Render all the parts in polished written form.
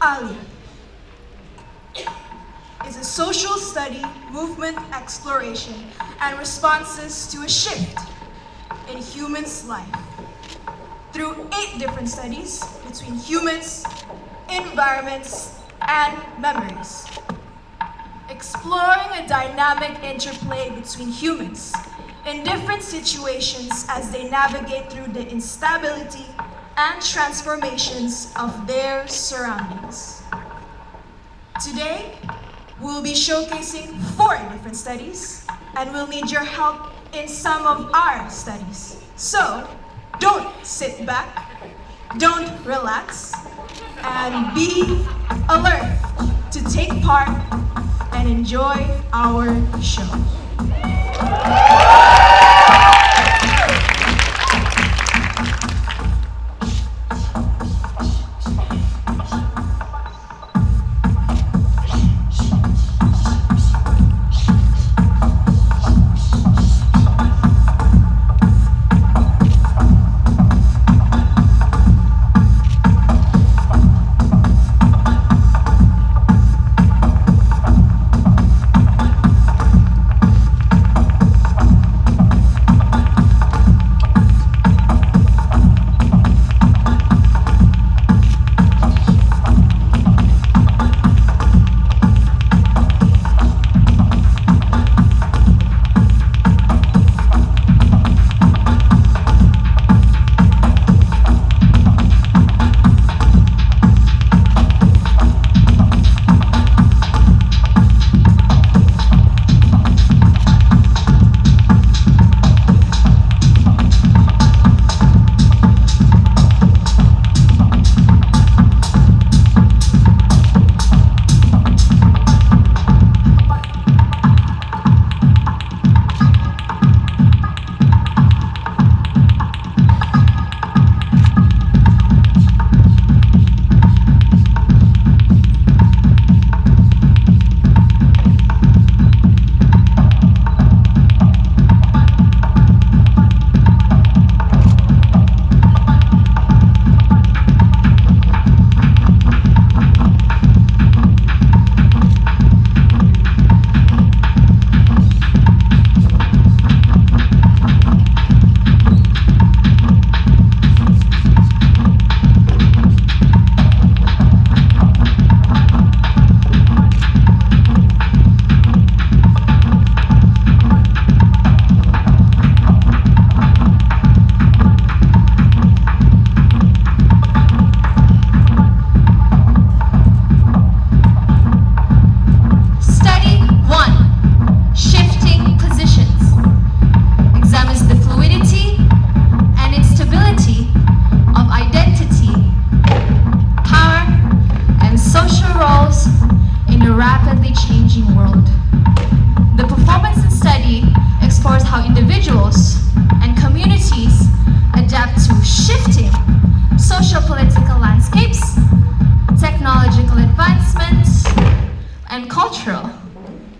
ALIH is a social study, movement, exploration, and responses to a shift in humans' life through 8 different studies between humans, environments, and memories, exploring a dynamic interplay between humans in different situations as they navigate through the instability and transformations of their surroundings. Today, we'll be showcasing 4 different studies, and we'll need your help in some of our studies. So, don't sit back, don't relax, and be alert to take part and enjoy our show.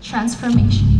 Transformations.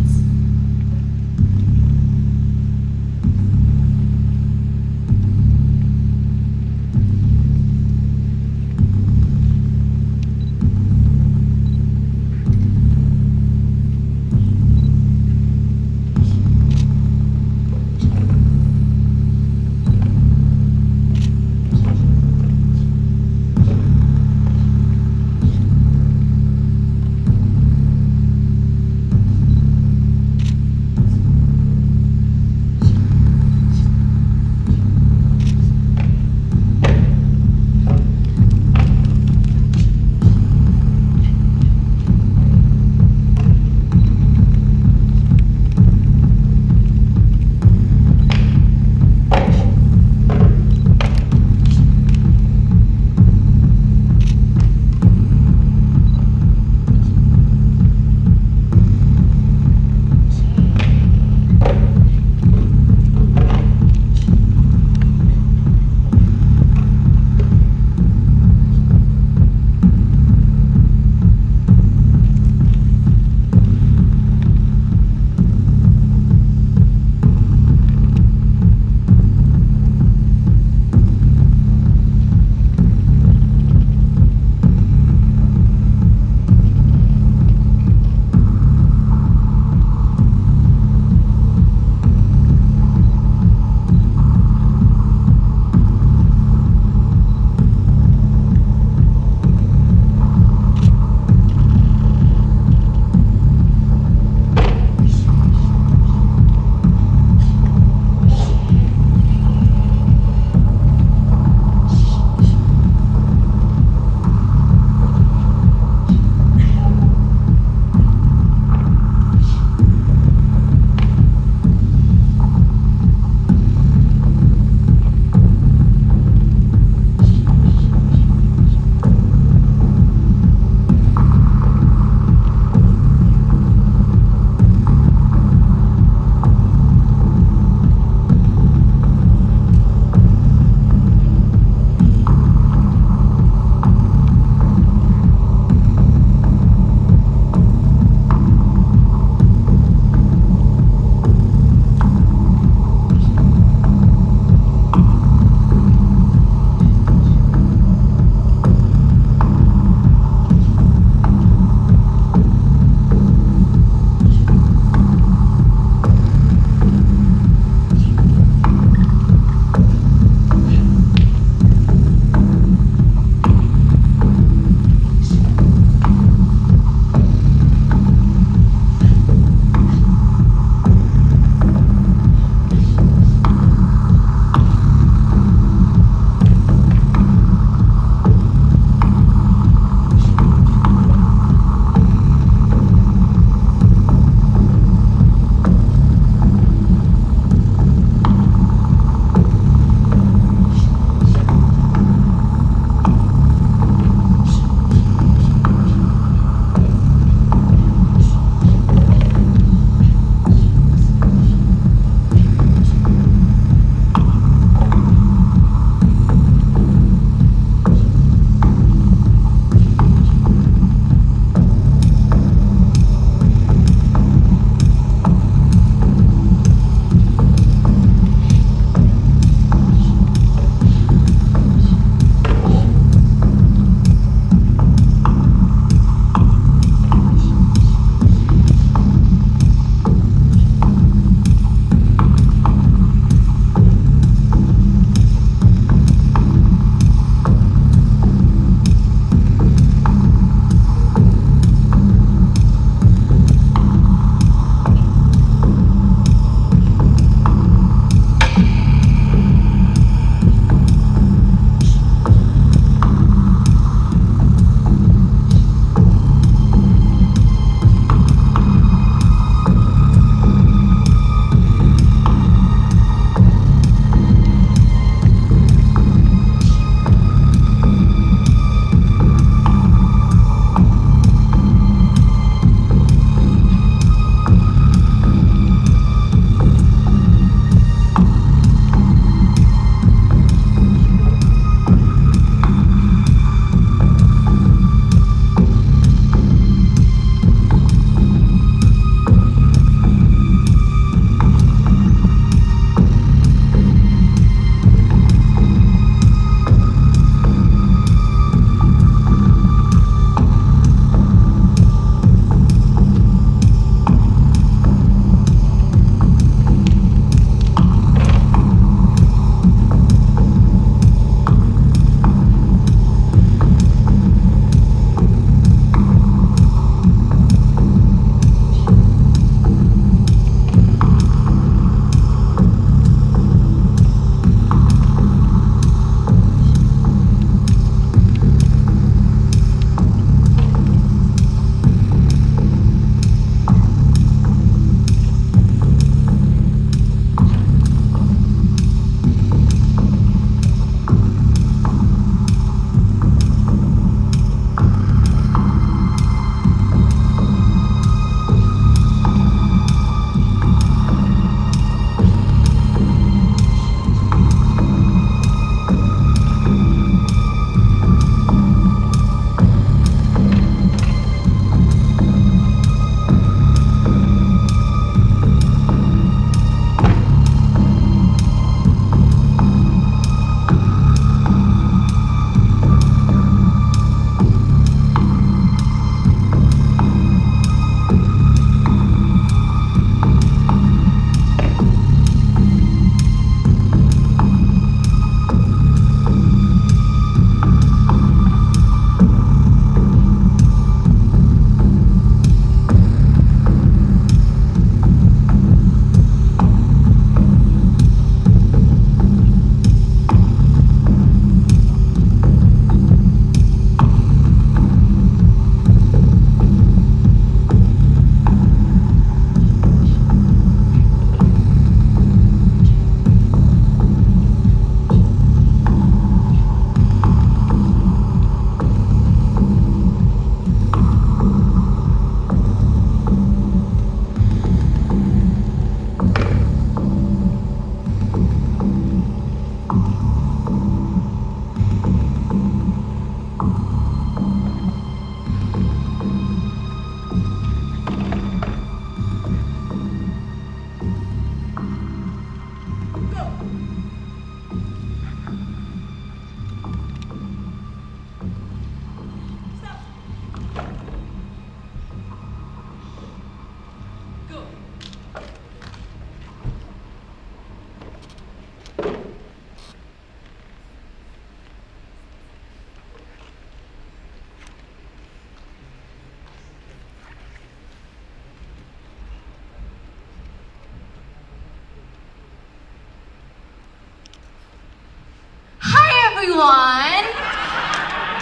everyone.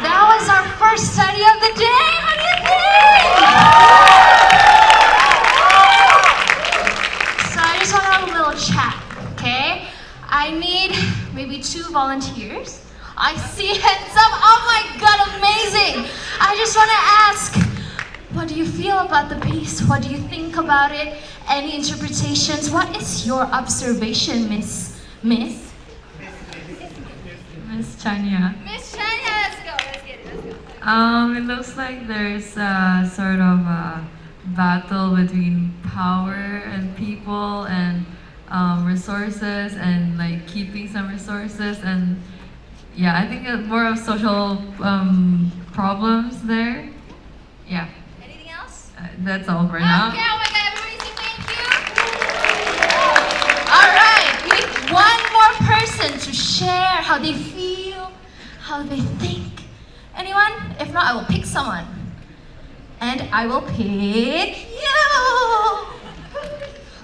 That was our first study of the day. How do you think? So I just want to have a little chat, okay? I need maybe 2 volunteers. I see hands up. Oh my God, amazing. I just want to ask, what do you feel about the piece? What do you think about it? Any interpretations? What is your observation, Miss Chania. Miss China, let's go. Let's get it. Let's go. It looks like there's a sort of a battle between power and people and resources and like keeping some resources and yeah, I think more of social problems there. Yeah. Anything else? That's all for now. Okay, oh my God, everybody say thank you. All right, we need one more person to share how they feel, how they think. Anyone? If not, I will pick someone. And I will pick you.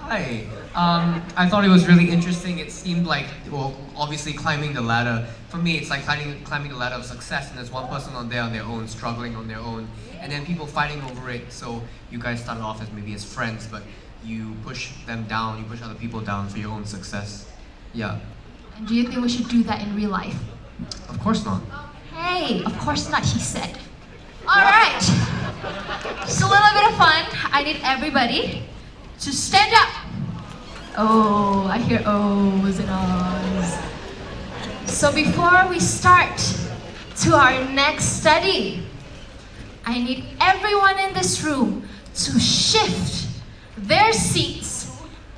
Hi. I thought it was really interesting. It seemed like, well, obviously climbing the ladder. For me, it's like climbing the ladder of success, and there's one person on there on their own, struggling on their own, and then people fighting over it. So you guys started off as maybe as friends, but you push them down, you push other people down for your own success. Yeah. And do you think we should do that in real life? Of course not. Hey, of course not, he said. All right. Just a little bit of fun. I need everybody to stand up. Oh, I hear ohs and ahs. So before we start to our next study, I need everyone in this room to shift their seats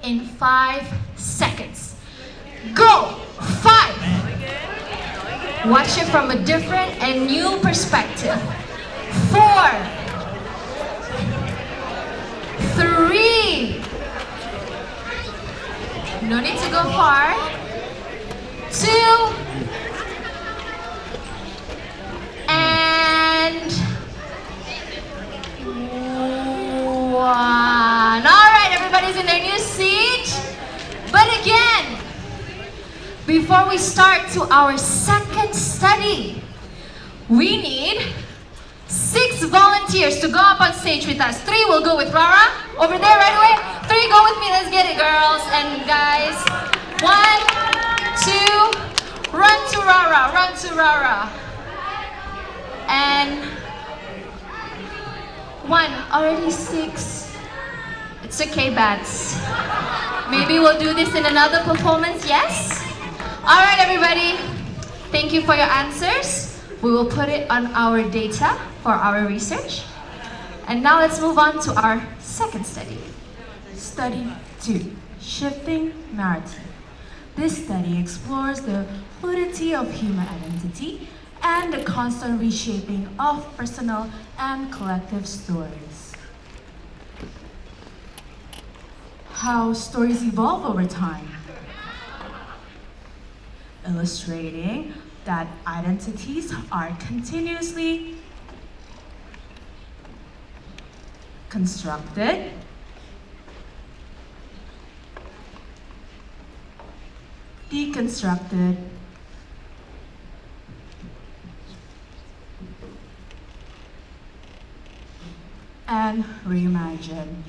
in 5 seconds. Go! 5. Watch it from a different and new perspective. 4. 3. No need to go far. 2. And 1. All right, everybody's in their new seat. But again, before we start to our second study, we need 6 volunteers to go up on stage with us. 3 will go with Rara. Over there right away. 3 go with me. Let's get it, girls and guys. 1, 2, run to Rara, run to Rara. And 1, already 6. It's okay, Bats. Maybe we'll do this in another performance, yes? All right, everybody. Thank you for your answers. We will put it on our data for our research. And now let's move on to our second study. Study 2, Shifting Narrative. This study explores the fluidity of human identity and the constant reshaping of personal and collective stories. How stories evolve over time, illustrating that identities are continuously constructed, deconstructed, and reimagined.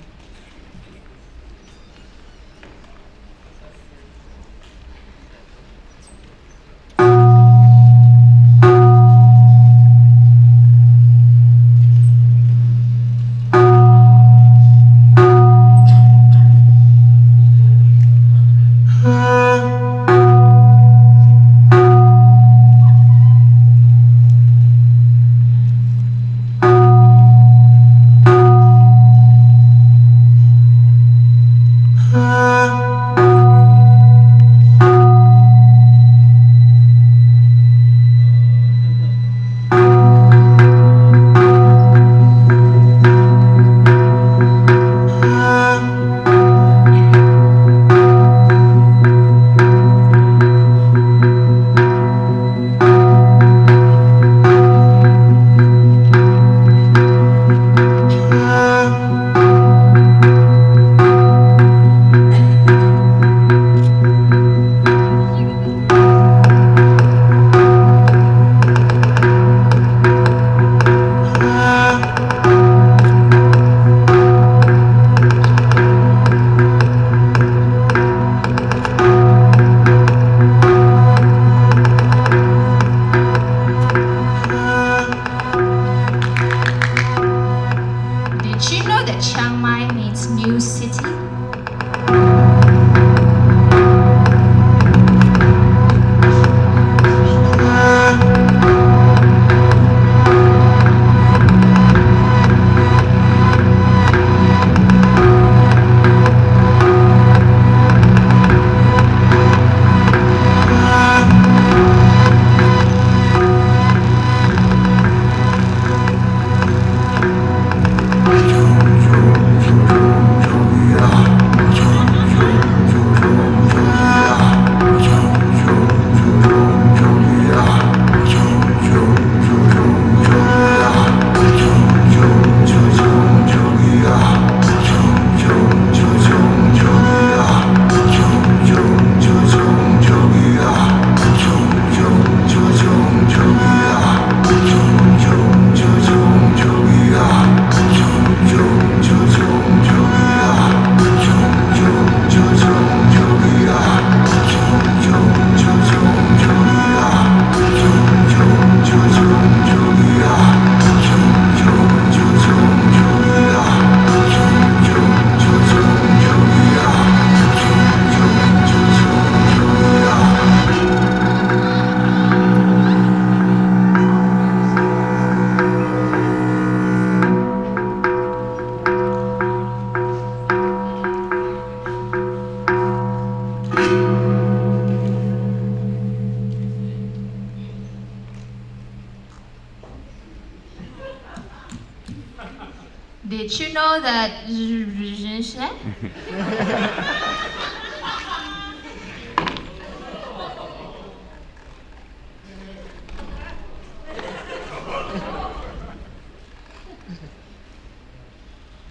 Did you know that?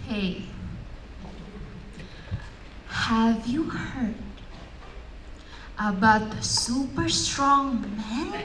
Hey, have you heard about the super strong man?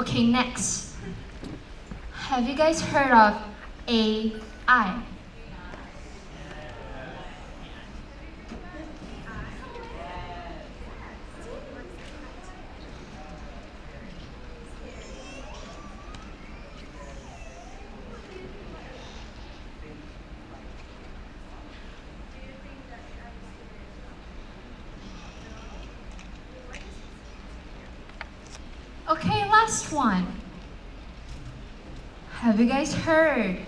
Okay, next. Have you guys heard of AI? Okay, last one. Have you guys heard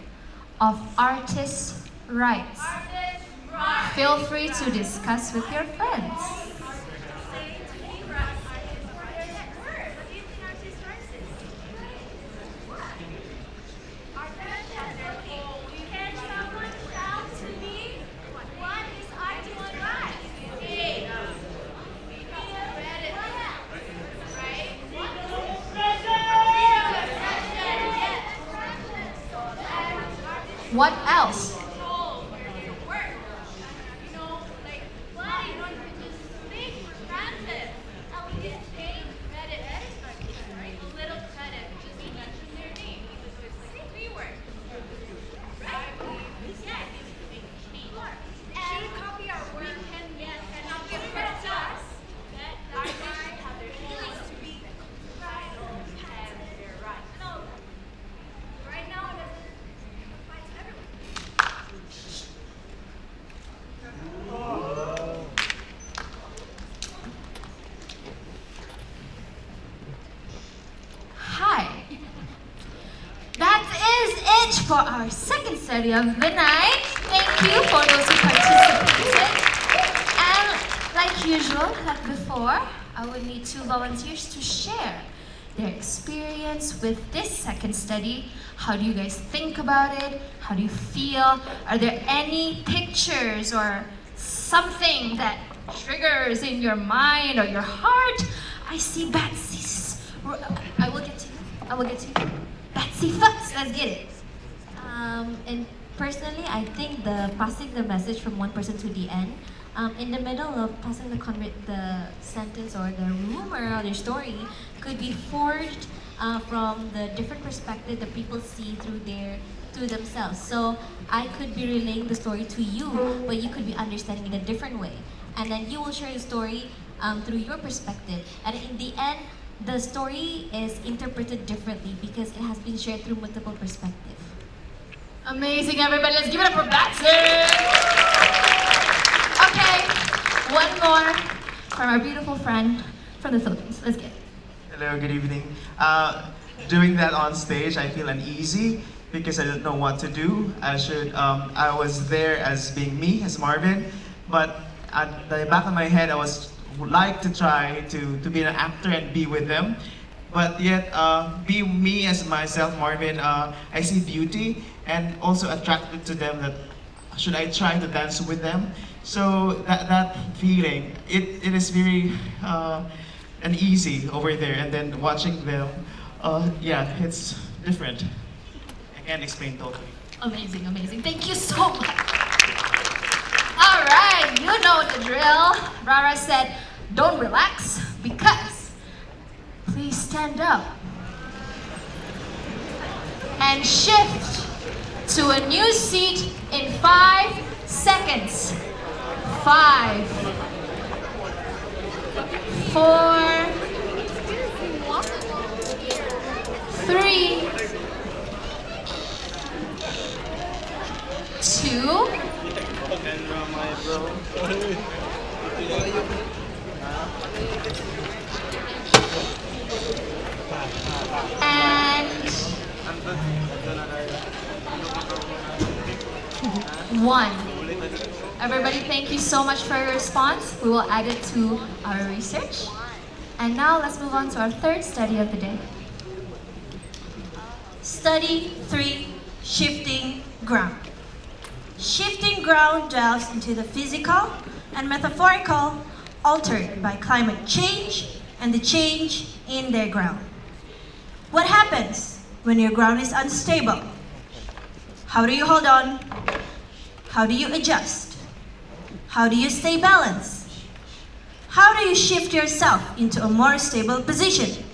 of artists' rights? Feel free to discuss with your friends. What else? Hi. That is it for our second study of the night. Thank you for those who participated. And like usual, like before, I would need two volunteers to share their experience with this second study. How do you guys think about it? How do you feel? Are there any pictures or something that triggers in your mind or your heart? I see Betsy's. I will get to you. I will get to you. Betsy first. Let's get it. And personally, I think the passing the message from one person to the end, in the middle of passing the sentence or the rumor or the story, could be forged from the different perspective that people see through themselves. So I could be relaying the story to you, but you could be understanding it a different way, and then you will share the story through your perspective. And in the end, the story is interpreted differently because it has been shared through multiple perspectives. Amazing, everybody. Let's give it up for Betsy. Okay, one more from our beautiful friend from the Philippines. Let's get it. Hello, good evening. Doing that on stage, I feel uneasy because I don't know what to do. I was there as being me, as Marvin, but at the back of my head, I would like to try to be an actor and be with them. But yet, be me as myself, Marvin, I see beauty and also attracted to them that should I try to dance with them? So that feeling, it is very uneasy over there, and then watching them, yeah, it's different. I can't explain totally. Amazing, amazing. Thank you so much. All right, you know the drill. Rara said, don't relax because please stand up and shift to a new seat in 5 seconds. 5, 4, 3, 2, and 1. Everybody, thank you so much for your response. We will add it to our research. And now let's move on to our third study of the day. Study 3, Shifting Ground. Shifting ground delves into the physical and metaphorical altered by climate change and the change in their ground. What happens when your ground is unstable? How do you hold on? How do you adjust? How do you stay balanced? How do you shift yourself into a more stable position?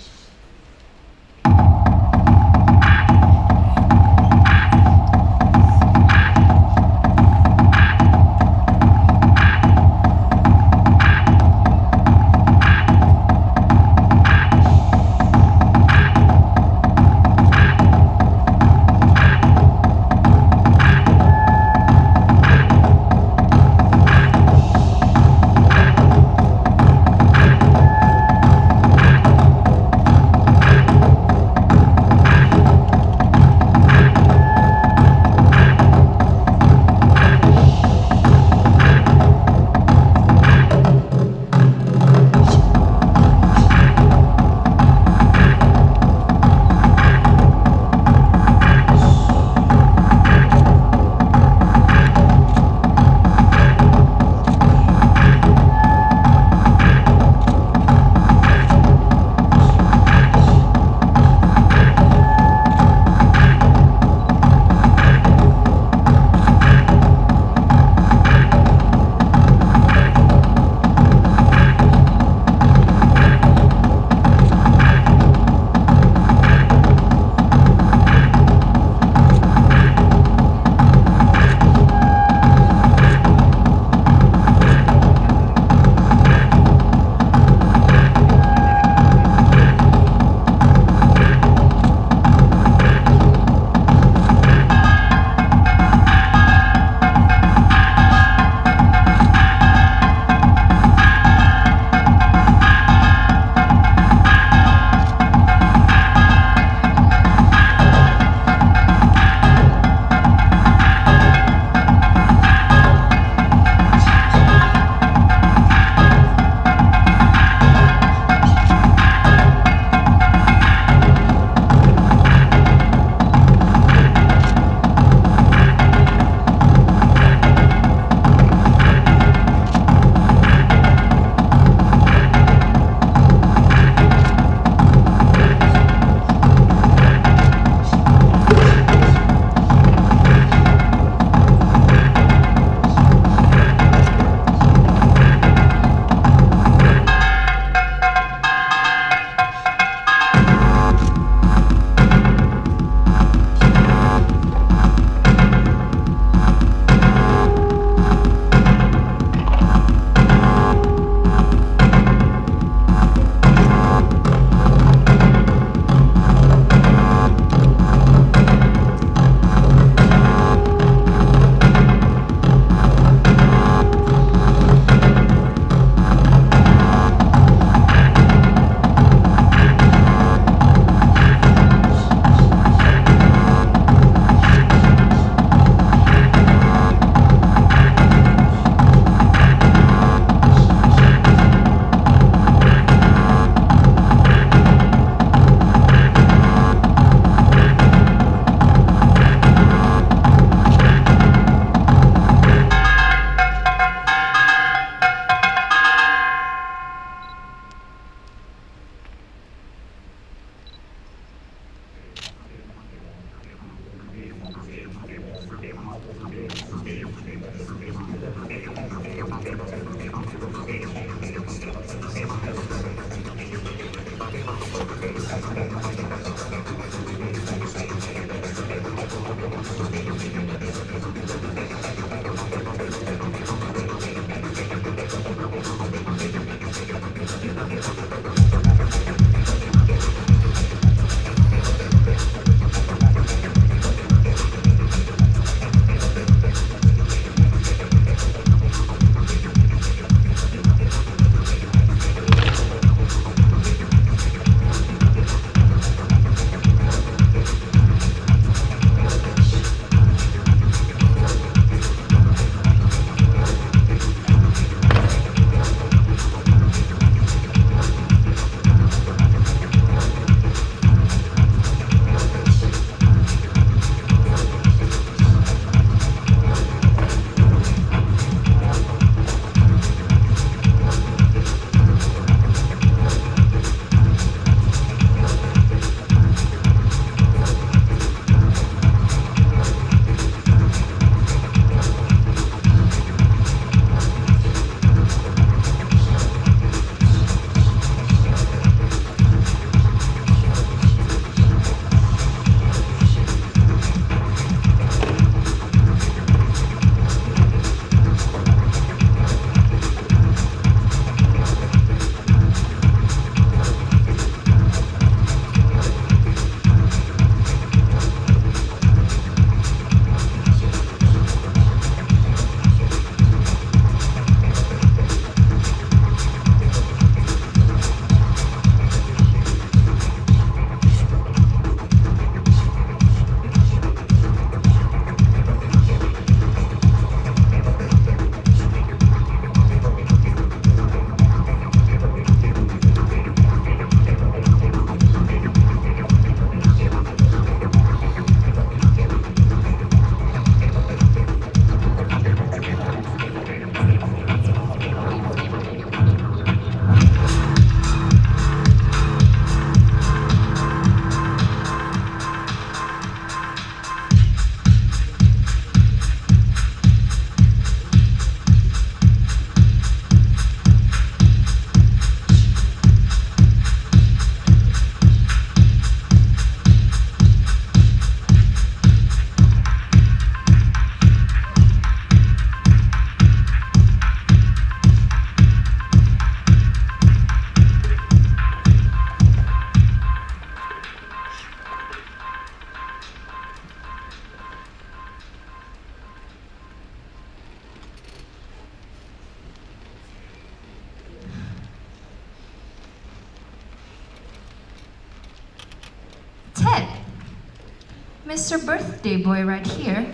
Mr. Birthday Boy right here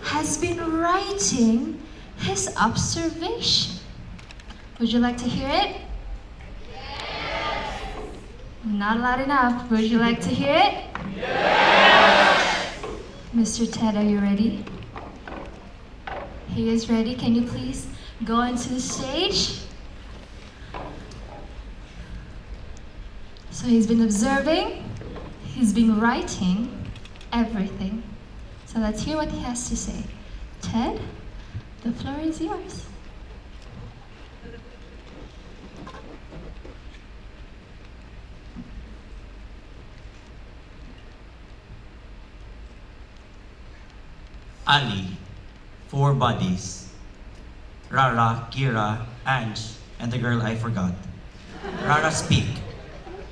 has been writing his observation. Would you like to hear it? Yes. Not loud enough. Would you like to hear it? Yes. Mr. Ted, are you ready? He is ready. Can you please go into the stage? So he's been observing, he's been writing everything. So let's hear what he has to say. Ted, the floor is yours. Ali, 4 bodies. Rara, Kira, Ange, and the girl I forgot. Rara speak.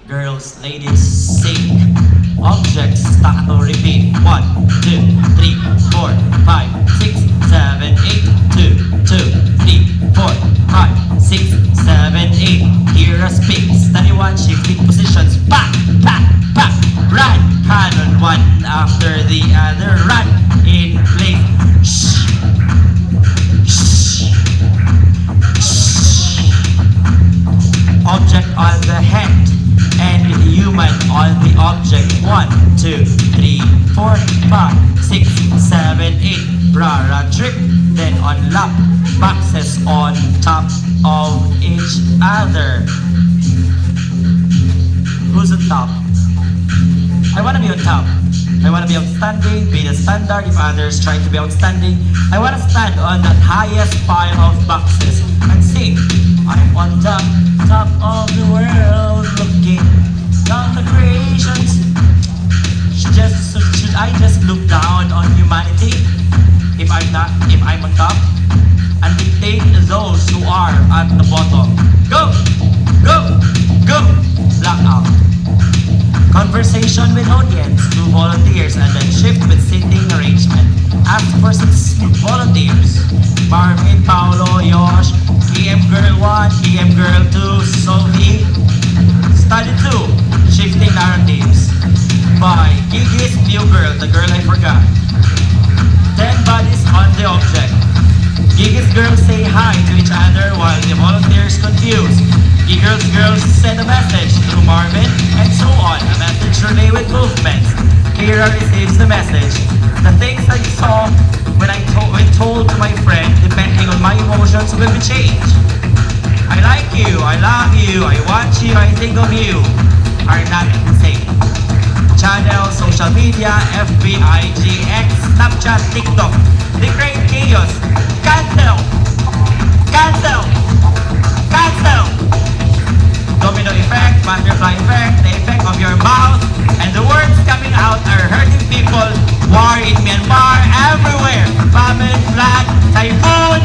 Girls, ladies, sing. Objects, staccato, repeat. 1, 2, 3, 4, 5, 6, 7, 8. 2, 2, 3, 4, 5, 6, 7, 8. Kira speaks. Study 1, shifting positions. Back, back, back. Run. Canon 1 after the other. Run. In place. Shh. Shh. Shh. Object on the head and human on the object. 1, 2, 3, 4, 5, 6, 7, 8. Rara trip, then on lap. Boxes on top of each other. Who's on top? I wanna be on top. I want to be outstanding, be the standard if others try to be outstanding. I want to stand on that highest pile of boxes and sing. I'm on the top of the world looking down the creations. Should I just look down on humanity if I'm on top and dictate those who are at the bottom? Go, go, go, blackout. Conversation with audience, 2 volunteers, and then shift with seating arrangement. Ask for 6 volunteers. Marvin, Paolo, Yosh, KM Girl 1, KM Girl 2, Sophie. Study 2, shifting narratives. By Gigi's new girl, the girl I forgot. 10 bodies on the object. Gigi's girls say hi to each other while the volunteers confused. Gigi's girls send a message through Marvin and so on. A message relay with movements. Kira receives the message. The things I saw when told to my friend, depending on my emotions, will be changed. I like you, I love you, I want you, I think of you. Are not the same. Channel, social media, FB, IG, X, Snapchat, TikTok. They create chaos. Cancel! Cancel! Cancel! Domino effect, butterfly effect, the effect of your mouth, and the words coming out are hurting people. War in Myanmar, everywhere. Famine, flood, typhoon.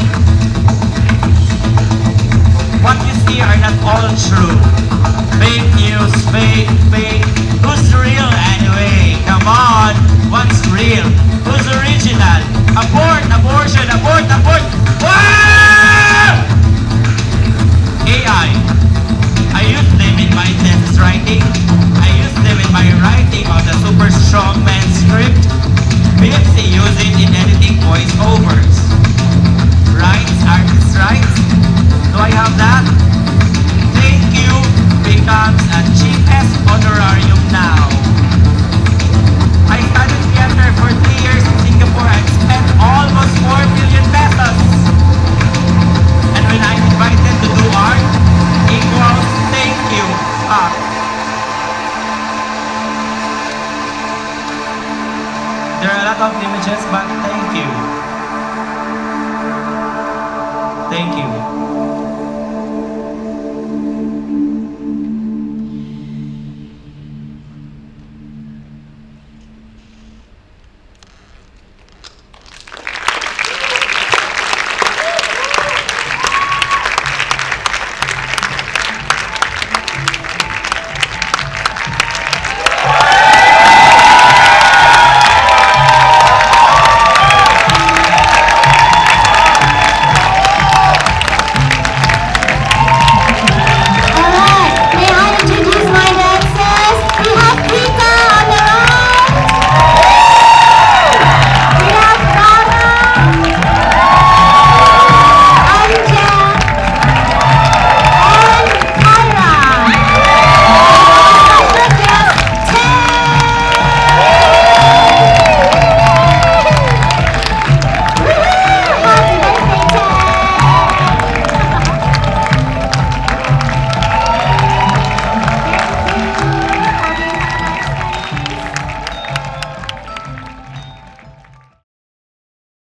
What you see are not all true. Fake news, fake. Who's real anyway? Come on, what's real? Who's original? Abort, abortion, abort. Wow! AI. I use them in my thesis writing. I use them in my writing of the super strong man script. BFC use it in editing voiceovers. Rights, artist rights. Do I have that? Thank you becomes a cheapest honorarium now. I studied theater for 3 years in Singapore and spent almost 4 million pesos. And when I'm invited to do art, equals thank you. There are a lot of images, but thank you.